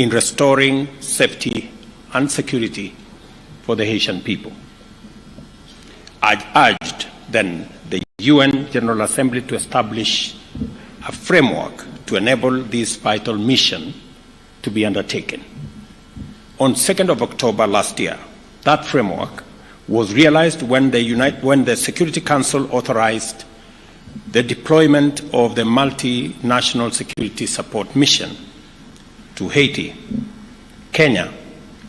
in restoring safety and security for the Haitian people. I urged then the UN General Assembly to establish a framework to enable this vital mission to be undertaken. On 2nd of October last year, that framework was realized when the Security Council authorized the deployment of the multinational security support mission to Haiti. Kenya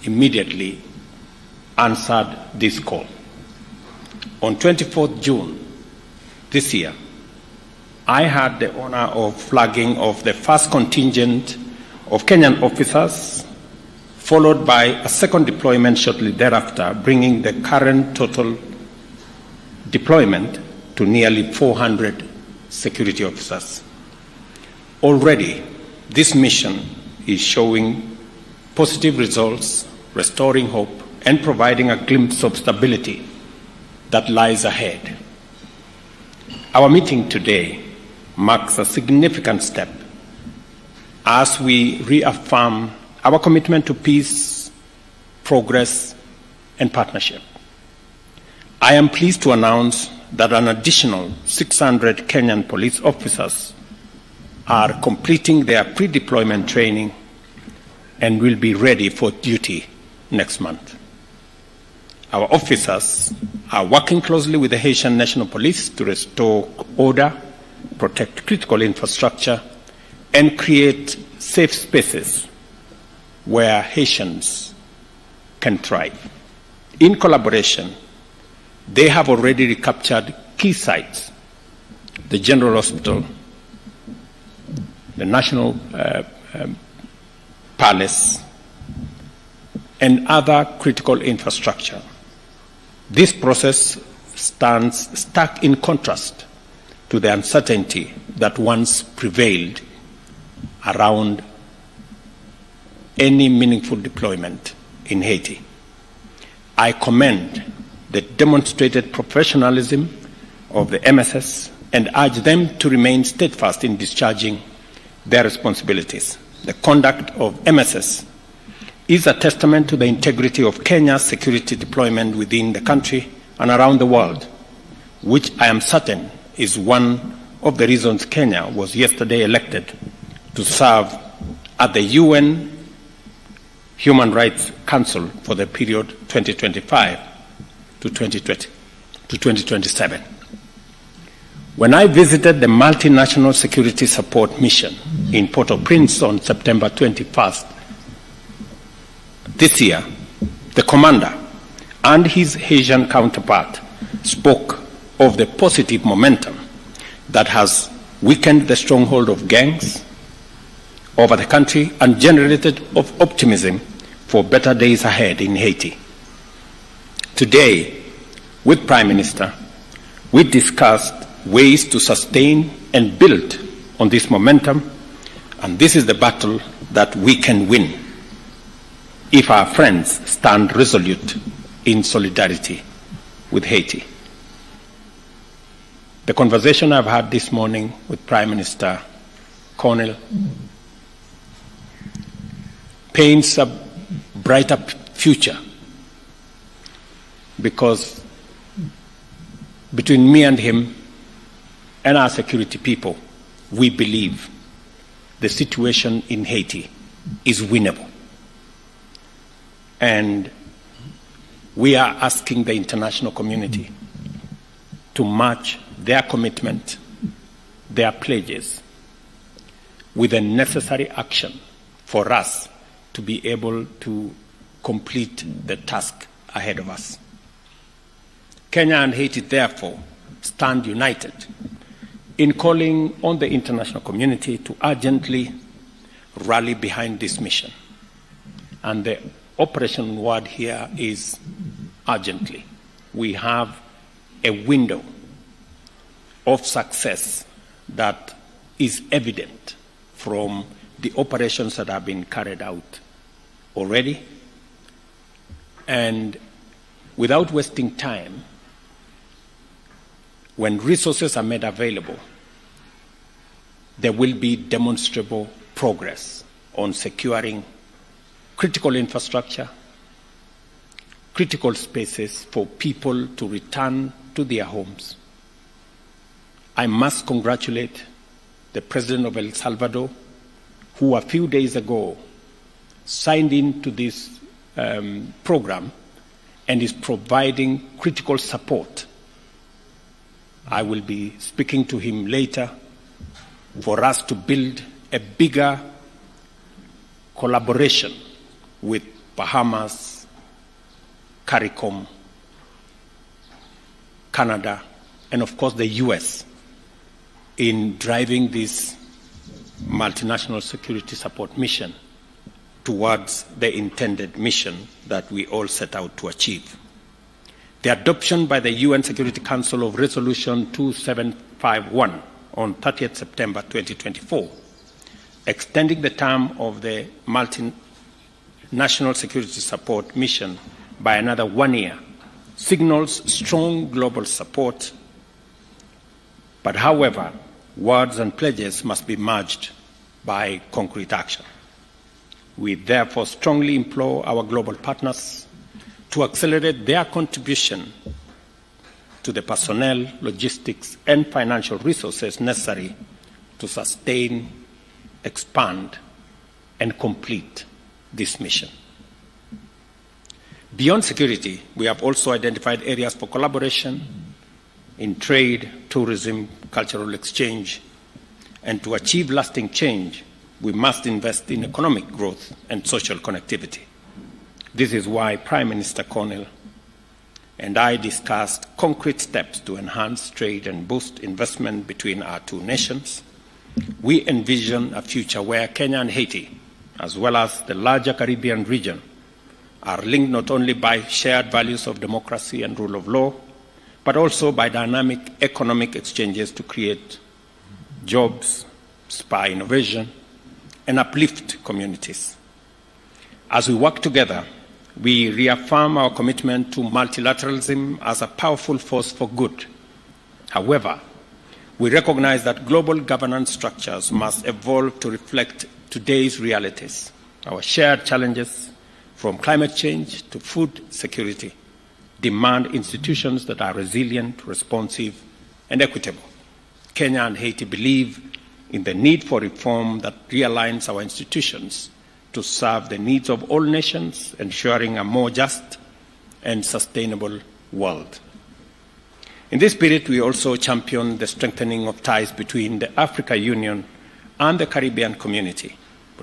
immediately answered this call. On 24th June this year, I had the honor of flagging of the first contingent of Kenyan officers, followed by a second deployment shortly thereafter, bringing the current total deployment to nearly 400 security officers. Already, this mission is showing positive results, restoring hope, and providing a glimpse of stability that lies ahead. Our meeting today marks a significant step as we reaffirm our commitment to peace, progress, and partnership. I am pleased to announce that an additional 600 Kenyan police officers are completing their pre-deployment training and will be ready for duty next month. Our officers are working closely with the Haitian National Police to restore order, protect critical infrastructure, and create safe spaces where Haitians can thrive. In collaboration, they have already recaptured key sites: the General Hospital, the National Palace, and other critical infrastructure. This process stands stark in contrast to the uncertainty that once prevailed around any meaningful deployment in Haiti. I commend the demonstrated professionalism of the MSS and urge them to remain steadfast in discharging their responsibilities. The conduct of MSS is a testament to the integrity of Kenya's security deployment within the country and around the world, which I am certain is one of the reasons Kenya was yesterday elected to serve at the UN Human Rights Council for the period 2025 to 2027. When I visited the multinational security support mission in Port-au-Prince on September 21st this year, the commander and his Haitian counterpart spoke of the positive momentum that has weakened the stronghold of gangs over the country and generated optimism for better days ahead in Haiti. Today, with Prime Minister, we discussed ways to sustain and build on this momentum, and this is the battle that we can win if our friends stand resolute in solidarity with Haiti. The conversation I've had this morning with Prime Minister Cornell paints a brighter future, because between me and him and our security people, we believe the situation in Haiti is winnable. And we are asking the international community to match their commitment, their pledges, with the necessary action for us to be able to complete the task ahead of us. Kenya and Haiti, therefore, stand united in calling on the international community to urgently rally behind this mission. And the operation word here is urgently. We have a window of success that is evident from the operations that have been carried out already. And without wasting time, when resources are made available, there will be demonstrable progress on securing critical infrastructure, critical spaces for people to return to their homes. I must congratulate the President of El Salvador, who a few days ago signed into this program and is providing critical support. I will be speaking to him later for us to build a bigger collaboration with Bahamas, CARICOM, Canada, and of course the US in driving this multinational security support mission towards the intended mission that we all set out to achieve. The adoption by the UN Security Council of Resolution 2751 on 30th September 2024, extending the term of the multinational security support mission by another 1 year, signals strong global support. But however, words and pledges must be merged by concrete action. We therefore strongly implore our global partners to accelerate their contribution to the personnel, logistics, and financial resources necessary to sustain, expand, and complete this mission. Beyond security, we have also identified areas for collaboration in trade, tourism, cultural exchange, and to achieve lasting change, we must invest in economic growth and social connectivity. This is why Prime Minister Cornell and I discussed concrete steps to enhance trade and boost investment between our two nations. We envision a future where Kenya and Haiti, as well as the larger Caribbean region, are linked not only by shared values of democracy and rule of law, but also by dynamic economic exchanges to create jobs, spur innovation, and uplift communities. As we work together, we reaffirm our commitment to multilateralism as a powerful force for good. However, we recognize that global governance structures must evolve to reflect today's realities. Our shared challenges, from climate change to food security, demand institutions that are resilient, responsive, and equitable. Kenya and Haiti believe in the need for reform that realigns our institutions to serve the needs of all nations, ensuring a more just and sustainable world. In this spirit, we also champion the strengthening of ties between the Africa Union and the Caribbean community,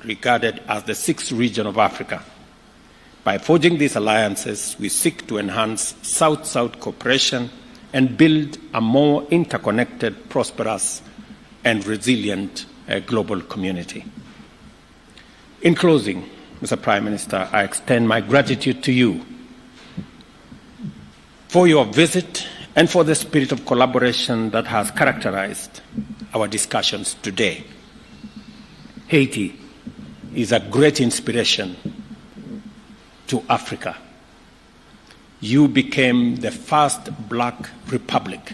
regarded as the sixth region of Africa. By forging these alliances, we seek to enhance South-South cooperation and build a more interconnected, prosperous, and resilient global community. In closing, Mr. Prime Minister, I extend my gratitude to you for your visit and for the spirit of collaboration that has characterized our discussions today. Haiti is a great inspiration to Africa. You became the first black republic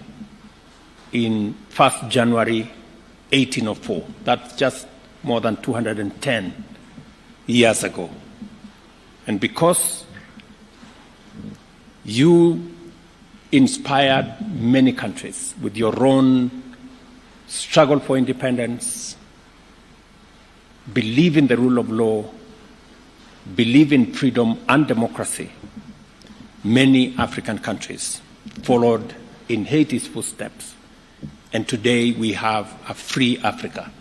in 1st January 1804. That's just more than 210 years ago. And because you inspired many countries with your own struggle for independence, believe in the rule of law, believe in freedom and democracy, many African countries followed in Haiti's footsteps. And today we have a free Africa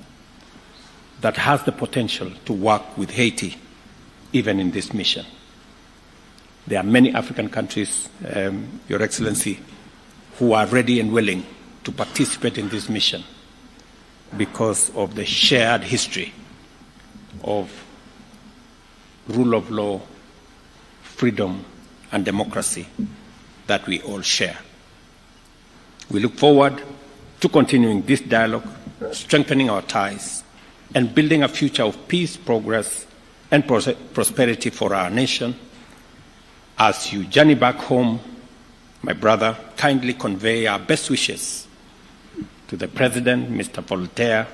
that has the potential to work with Haiti, even in this mission. There are many African countries, Your Excellency, who are ready and willing to participate in this mission because of the shared history of rule of law, freedom, and democracy that we all share. We look forward to continuing this dialogue, strengthening our ties, and building a future of peace, progress, and prosperity for our nation. As you journey back home, my brother, kindly convey our best wishes to the President, Mr. Voltaire,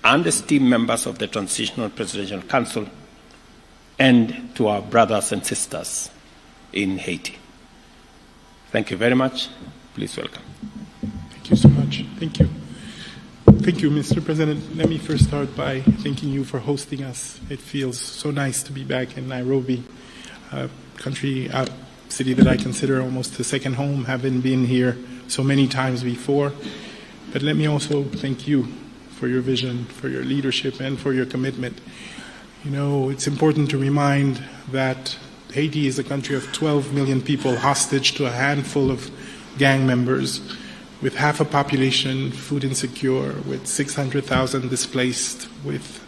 and esteemed members of the Transitional Presidential Council, and to our brothers and sisters in Haiti. Thank you very much. Please welcome. Thank you so much. Thank you. Thank you, Mr. President. Let me first start by thanking you for hosting us. It feels so nice to be back in Nairobi, a city that I consider almost a second home, having been here so many times before. But let me also thank you for your vision, for your leadership, and for your commitment. You know, it's important to remind that Haiti is a country of 12 million people hostage to a handful of gang members, with half a population food insecure, with 600,000 displaced, with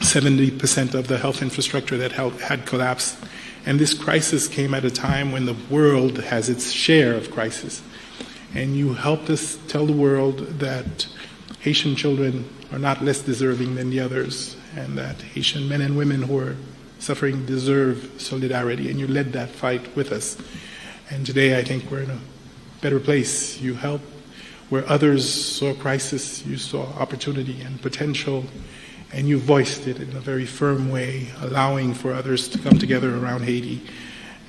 70% of the health infrastructure that had collapsed. And this crisis came at a time when the world has its share of crisis. And you helped us tell the world that Haitian children are not less deserving than the others, and that Haitian men and women who are suffering deserve solidarity, and you led that fight with us. And today I think we're in a better place. You helped where others saw crisis, you saw opportunity and potential, and you voiced it in a very firm way, allowing for others to come together around Haiti.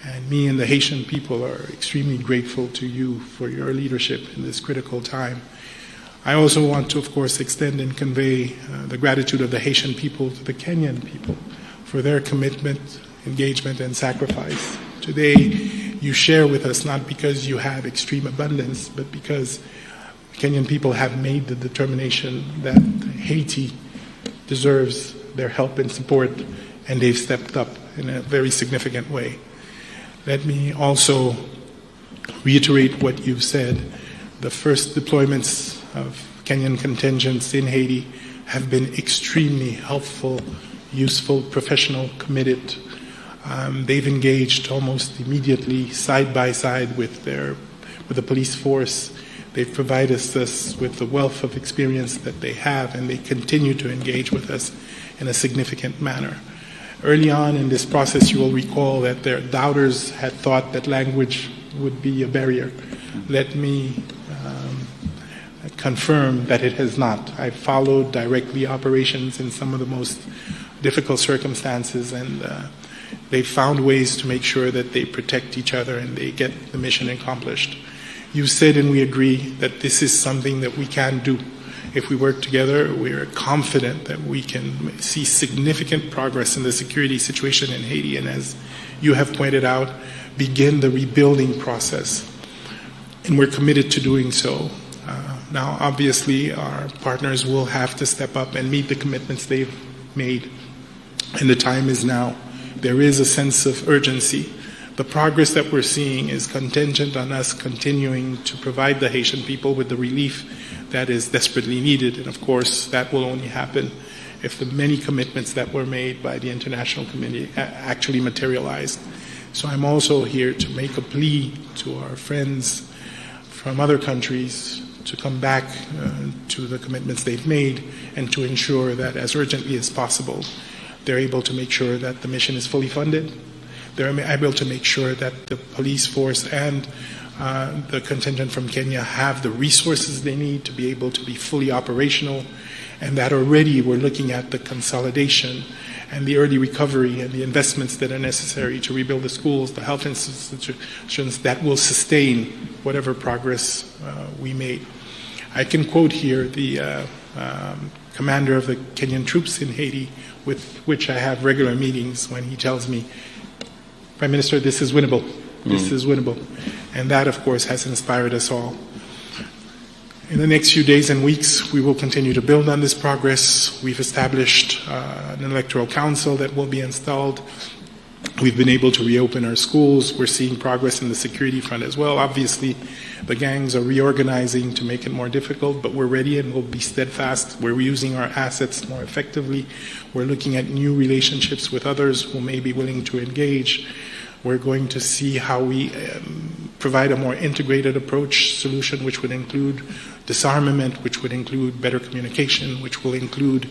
And me and the Haitian people are extremely grateful to you for your leadership in this critical time. I also want to, of course, extend and convey the gratitude of the Haitian people to the Kenyan people for their commitment, engagement, and sacrifice. Today, you share with us not because you have extreme abundance, but because Kenyan people have made the determination that Haiti deserves their help and support, and they've stepped up in a very significant way. Let me also reiterate what you've said. The first deployments of Kenyan contingents in Haiti have been extremely helpful, useful, professional, committed. They've engaged almost immediately, side by side with the police force. They've provided us with the wealth of experience that they have, and they continue to engage with us in a significant manner. Early on in this process, you will recall that their doubters had thought that language would be a barrier. Let me confirm that it has not. I followed directly operations in some of the most difficult circumstances, and they found ways to make sure that they protect each other and they get the mission accomplished. You said, and we agree, that this is something that we can do. If we work together, we are confident that we can see significant progress in the security situation in Haiti, and as you have pointed out, begin the rebuilding process. And we're committed to doing so. Now, obviously, our partners will have to step up and meet the commitments they've made, and the time is now. There is a sense of urgency. The progress that we're seeing is contingent on us continuing to provide the Haitian people with the relief that is desperately needed. And of course, that will only happen if the many commitments that were made by the international community actually materialize. So I'm also here to make a plea to our friends from other countries to come back to the commitments they've made, and to ensure that as urgently as possible, they're able to make sure that the mission is fully funded. They're able to make sure that the police force and the contingent from Kenya have the resources they need to be able to be fully operational, and that already we're looking at the consolidation and the early recovery and the investments that are necessary to rebuild the schools, the health institutions that will sustain whatever progress we made. I can quote here the commander of the Kenyan troops in Haiti, with which I have regular meetings, when he tells me, Prime Minister, this is winnable. This is winnable. And that, of course, has inspired us all. In the next few days and weeks, we will continue to build on this progress. We've established an electoral council that will be installed. We've been able to reopen our schools. We're seeing progress in the security front as well. Obviously, the gangs are reorganizing to make it more difficult, but we're ready and we'll be steadfast. We're using our assets more effectively. We're looking at new relationships with others who may be willing to engage. We're going to see how we provide a more integrated approach solution, which would include disarmament, which would include better communication, which will include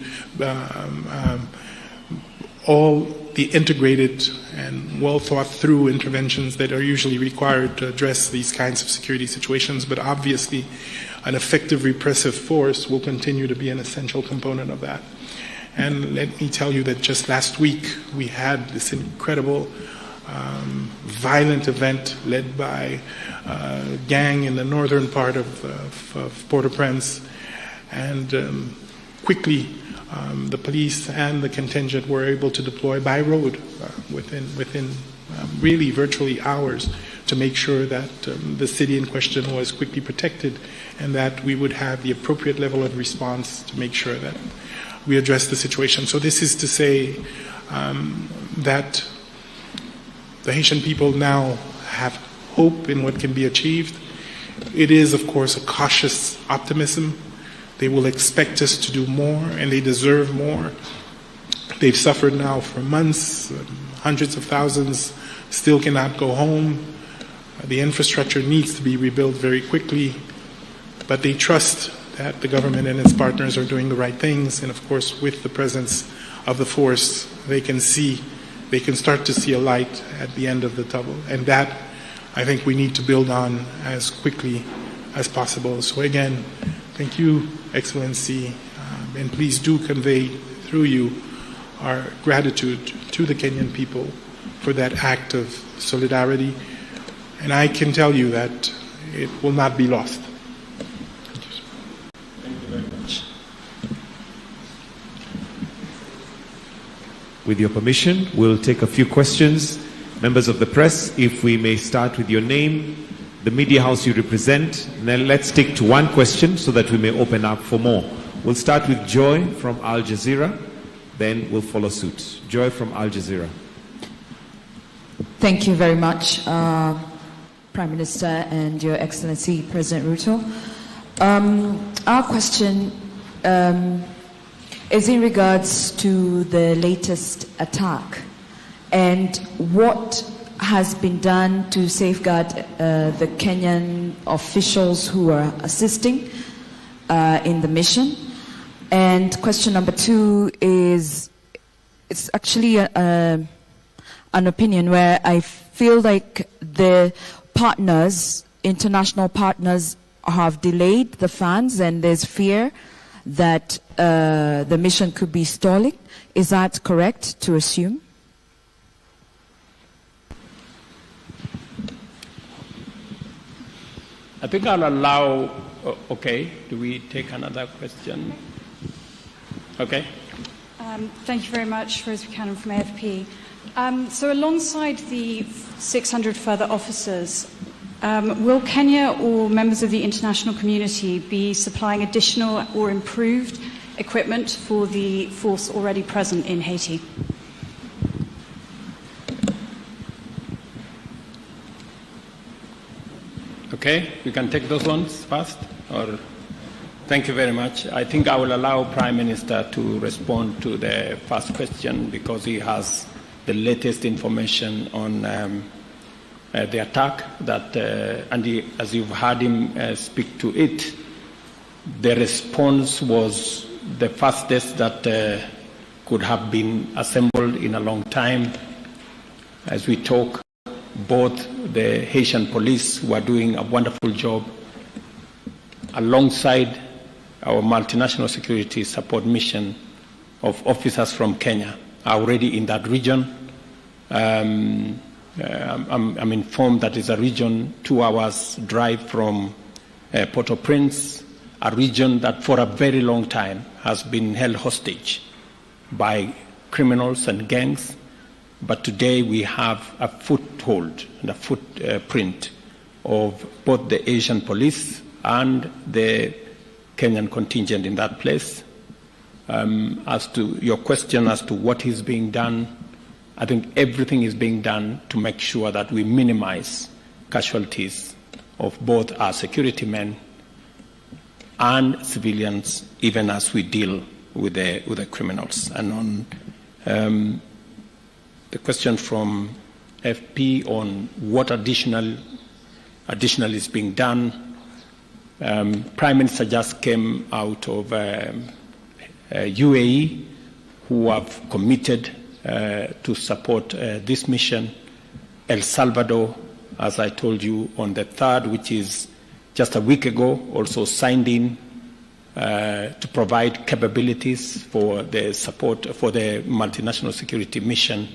all the integrated and well thought through interventions that are usually required to address these kinds of security situations. But obviously, an effective repressive force will continue to be an essential component of that. And let me tell you that just last week we had this incredible violent event led by a gang in the northern part of Port-au-Prince. And quickly the police and the contingent were able to deploy by road within really virtually hours to make sure that the city in question was quickly protected and that we would have the appropriate level of response to make sure that we address the situation. So this is to say that the Haitian people now have hope in what can be achieved. It is, of course, a cautious optimism. They will expect us to do more, and they deserve more. They've suffered now for months. Hundreds of thousands still cannot go home. The infrastructure needs to be rebuilt very quickly, but they trust that the government and its partners are doing the right things, and of course, with the presence of the force, they can start to see a light at the end of the tunnel, and that I think we need to build on as quickly as possible. So again, thank you, Excellency, and please do convey through you our gratitude to the Kenyan people for that act of solidarity. And I can tell you that it will not be lost. Thank you very much. With your permission, we'll take a few questions. Members of the press, if we may start with your name, the media house you represent. Then let's stick to one question so that we may open up for more. We'll start with Joy from Al Jazeera, then we'll follow suit. Joy from Al Jazeera. Thank you very much, Prime Minister and Your Excellency President Ruto. Our question is in regards to the latest attack and what has been done to safeguard the Kenyan officials who are assisting in the mission. And question number two is, it's actually an opinion where I feel like the partners, international partners, have delayed the funds and there's fear that the mission could be stalling. Is that correct to assume? I think I'll allow, okay, do we take another question? Okay. Thank you very much, Rose Buchanan from AFP. So alongside the 600 further officers, will Kenya or members of the international community be supplying additional or improved equipment for the force already present in Haiti? Okay, we can take those ones first, or thank you very much. I think I will allow Prime Minister to respond to the first question because he has the latest information on the attack that, and as you've heard him speak to it, the response was the fastest that could have been assembled in a long time. As we talk, both the Haitian police who are doing a wonderful job alongside our multinational security support mission of officers from Kenya are already in that region. I'm informed that it's a region 2 hours drive from Port-au-Prince, a region that for a very long time has been held hostage by criminals and gangs. But today we have a foothold and a footprint of both the Asian police and the Kenyan contingent in that place. As to your question as to what is being done, I think everything is being done to make sure that we minimize casualties of both our security men and civilians, even as we deal with the criminals. And on the question from FP on what additional is being done, Prime Minister just came out of UAE, who have committed to support this mission. El Salvador, as I told you, on the 3rd, which is just a week ago, also signed in to provide capabilities for the support for the multinational security mission.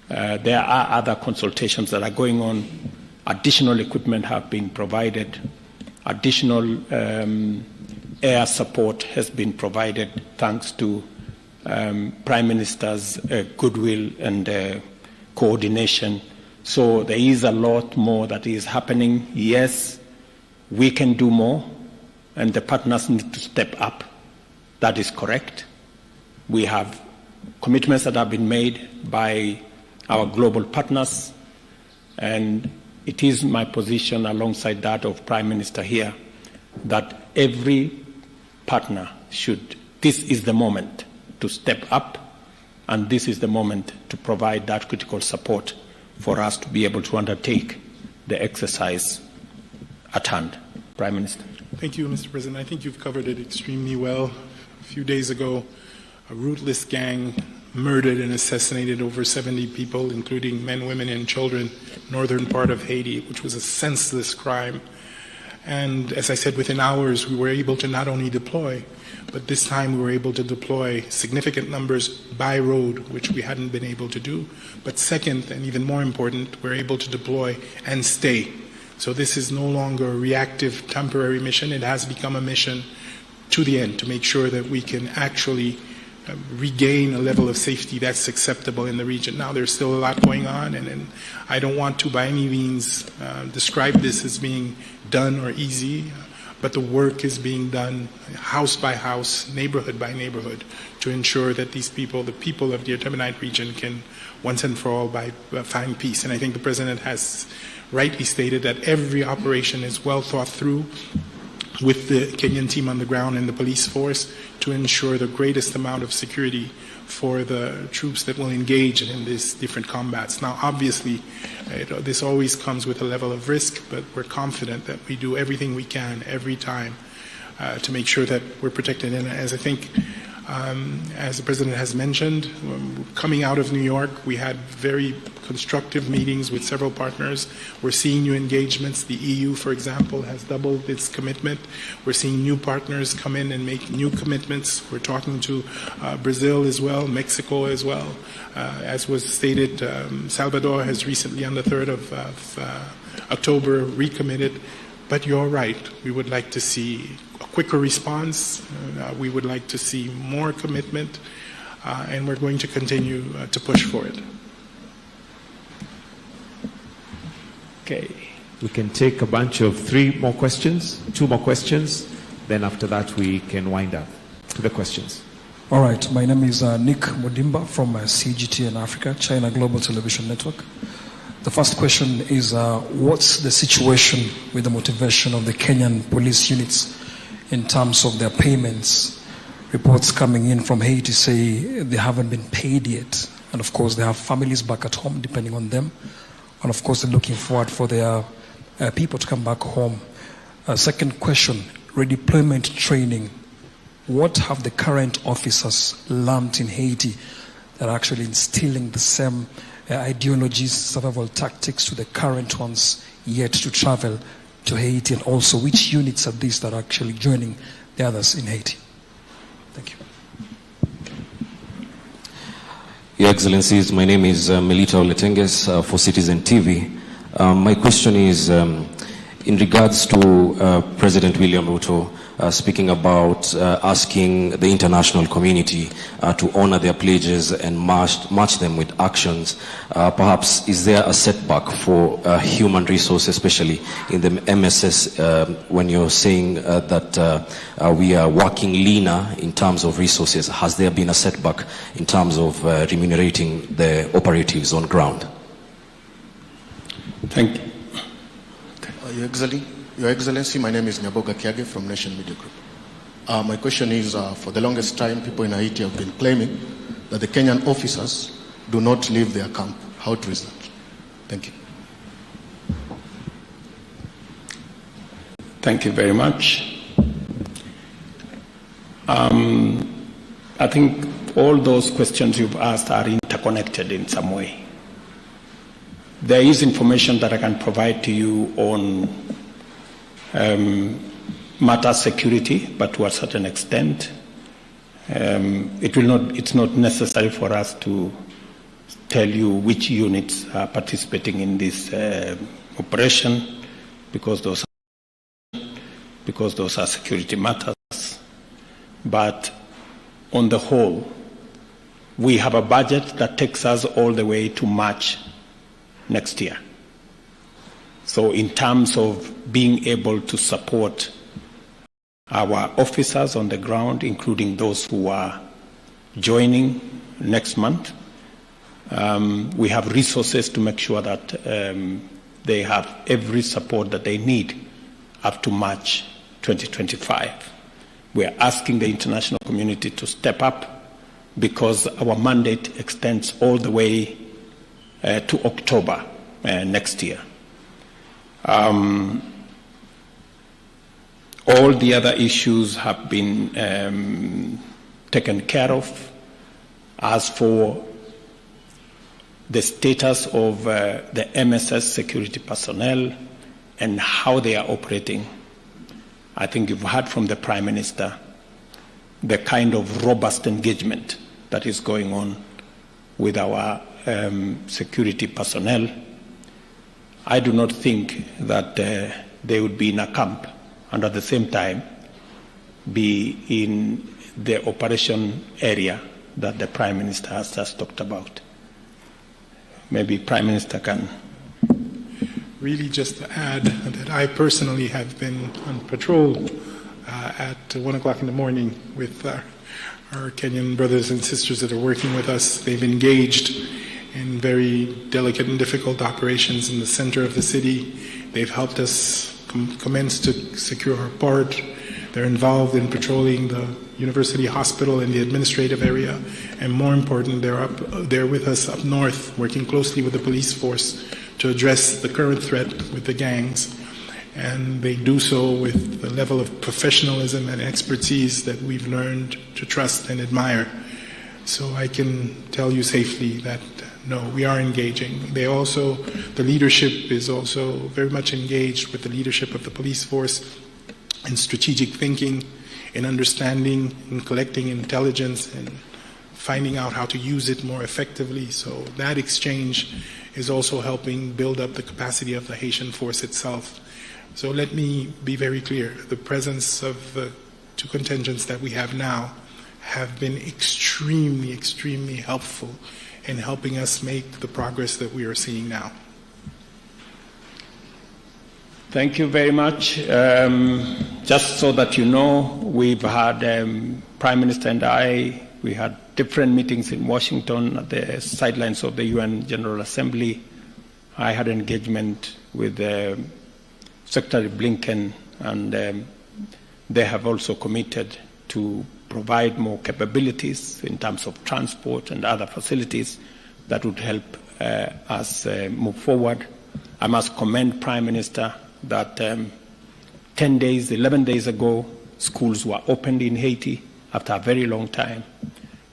There are other consultations that are going on. Additional equipment have been provided. Additional air support has been provided thanks to Prime Minister's goodwill and coordination. So there is a lot more that is happening. Yes, we can do more, and the partners need to step up. That is correct. We have commitments that have been made by our global partners, and it is my position, alongside that of Prime Minister here, that every partner should, this is the moment to step up, and this is the moment to provide that critical support for us to be able to undertake the exercise at hand. Prime Minister. Thank you, Mr. President. I think you've covered it extremely well. A few days ago, a ruthless gang murdered and assassinated over 70 people, including men, women, and children, northern part of Haiti, which was a senseless crime. And as I said, within hours, we were able to not only deploy, but this time we were able to deploy significant numbers by road, which we hadn't been able to do. But second, and even more important, we're able to deploy and stay. So this is no longer a reactive, temporary mission. It has become a mission to the end to make sure that we can actually regain a level of safety that's acceptable in the region. Now, there's still a lot going on, and I don't want to by any means describe this as being done or easy, but the work is being done house by house, neighborhood by neighborhood, to ensure that these people, the people of the Artemonite region, can once and for all find peace. And I think the President has rightly stated that every operation is well thought through with the Kenyan team on the ground and the police force to ensure the greatest amount of security for the troops that will engage in these different combats. Now, obviously, this always comes with a level of risk, but we're confident that we do everything we can every time to make sure that we're protected. And as I think, as the President has mentioned, coming out of New York, we had very constructive meetings with several partners. We're seeing new engagements. The EU, for example, has doubled its commitment. We're seeing new partners come in and make new commitments. We're talking to Brazil as well, Mexico as well. As was stated, Salvador has recently, on the 3rd of October, recommitted. But you're right. We would like to see a quicker response. We would like to see more commitment. And we're going to continue to push for it. Okay. We can take a bunch of 2 more questions. Then after that, we can wind up to the questions. All right. My name is Nick Modimba from CGT in Africa, China Global Television Network. The first question is, what's the situation with the motivation of the Kenyan police units in terms of their payments? Reports coming in from Haiti say they haven't been paid yet. And of course, they have families back at home depending on them. And of course, they're looking forward for their people to come back home. Second question, redeployment training. What have the current officers learned in Haiti that are actually instilling the same ideologies, survival tactics to the current ones yet to travel to Haiti? And also, which units are these that are actually joining the others in Haiti? Thank you. Your Excellencies, my name is Melita Oletenges for Citizen TV. My question is in regards to President William Ruto speaking about asking the international community to honor their pledges and match them with actions. Perhaps is there a setback for human resources, especially in the MSS, when you're saying that we are working leaner in terms of resources? Has there been a setback in terms of remunerating the operatives on ground? Thank you. Your Excellency, my name is Nyaboga Kiage from Nation Media Group. My question is, for the longest time, people in Haiti have been claiming that the Kenyan officers do not leave their camp. How true is that? Thank you. Thank you very much. I think all those questions you've asked are interconnected in some way. There is information that I can provide to you on matters security, but to a certain extent. It's not necessary for us to tell you which units are participating in this operation, because those are security matters. But on the whole, we have a budget that takes us all the way to March next year. So in terms of being able to support our officers on the ground, including those who are joining next month, we have resources to make sure that they have every support that they need up to March 2025. We are asking the international community to step up, because our mandate extends all the way to October next year. All the other issues have been taken care of. As for the status of the MSS security personnel and how they are operating, I think you've heard from the Prime Minister the kind of robust engagement that is going on with our security personnel. I do not think that they would be in a camp and at the same time be in the operation area that the Prime Minister has just talked about. Maybe Prime Minister can. Really just to add that I personally have been on patrol at 1 o'clock in the morning with our Kenyan brothers and sisters that are working with us. They've engaged in very delicate and difficult operations in the center of the city. They've helped us commence to secure our port. They're involved in patrolling the university hospital and the administrative area. And more important, they're with us up north, working closely with the police force to address the current threat with the gangs. And they do so with the level of professionalism and expertise that we've learned to trust and admire. So I can tell you safely that no, we are engaging. The leadership is also very much engaged with the leadership of the police force in strategic thinking, in understanding, in collecting intelligence, and finding out how to use it more effectively. So that exchange is also helping build up the capacity of the Haitian force itself. So let me be very clear. The presence of the two contingents that we have now have been extremely, extremely helpful in helping us make the progress that we are seeing now. Thank you very much. Just so that you know, we've had Prime Minister and we had different meetings in Washington at the sidelines of the UN General Assembly. I had engagement with Secretary Blinken, and they have also committed to provide more capabilities in terms of transport and other facilities that would help us move forward. I must commend Prime Minister that 11 days ago, schools were opened in Haiti after a very long time.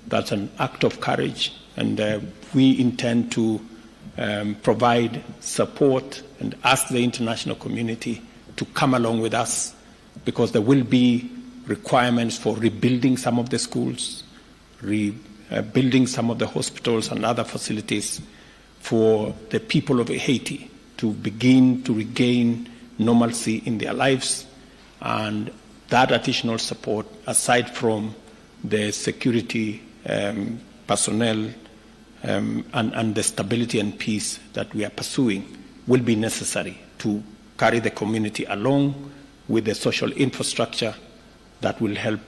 That's an act of courage, and we intend to provide support and ask the international community to come along with us, because there will be requirements for rebuilding some of the schools, rebuilding some of the hospitals and other facilities for the people of Haiti to begin to regain normalcy in their lives. And that additional support, aside from the security personnel and the stability and peace that we are pursuing, will be necessary to carry the community along with the social infrastructure that will help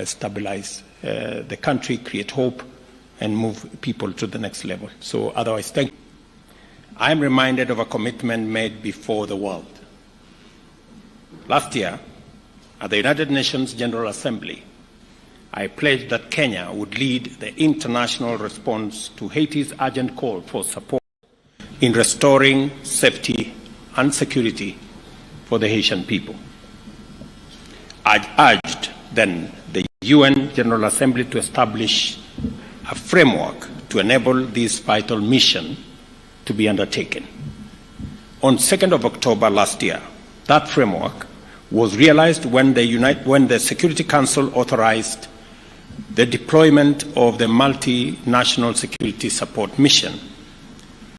stabilize the country, create hope, and move people to the next level. So otherwise, thank you. I am reminded of a commitment made before the world. Last year, at the United Nations General Assembly, I pledged that Kenya would lead the international response to Haiti's urgent call for support in restoring safety and security for the Haitian people. I urged then the UN General Assembly to establish a framework to enable this vital mission to be undertaken. On 2nd of October last year, that framework was realized when the Security Council authorized the deployment of the multinational security support mission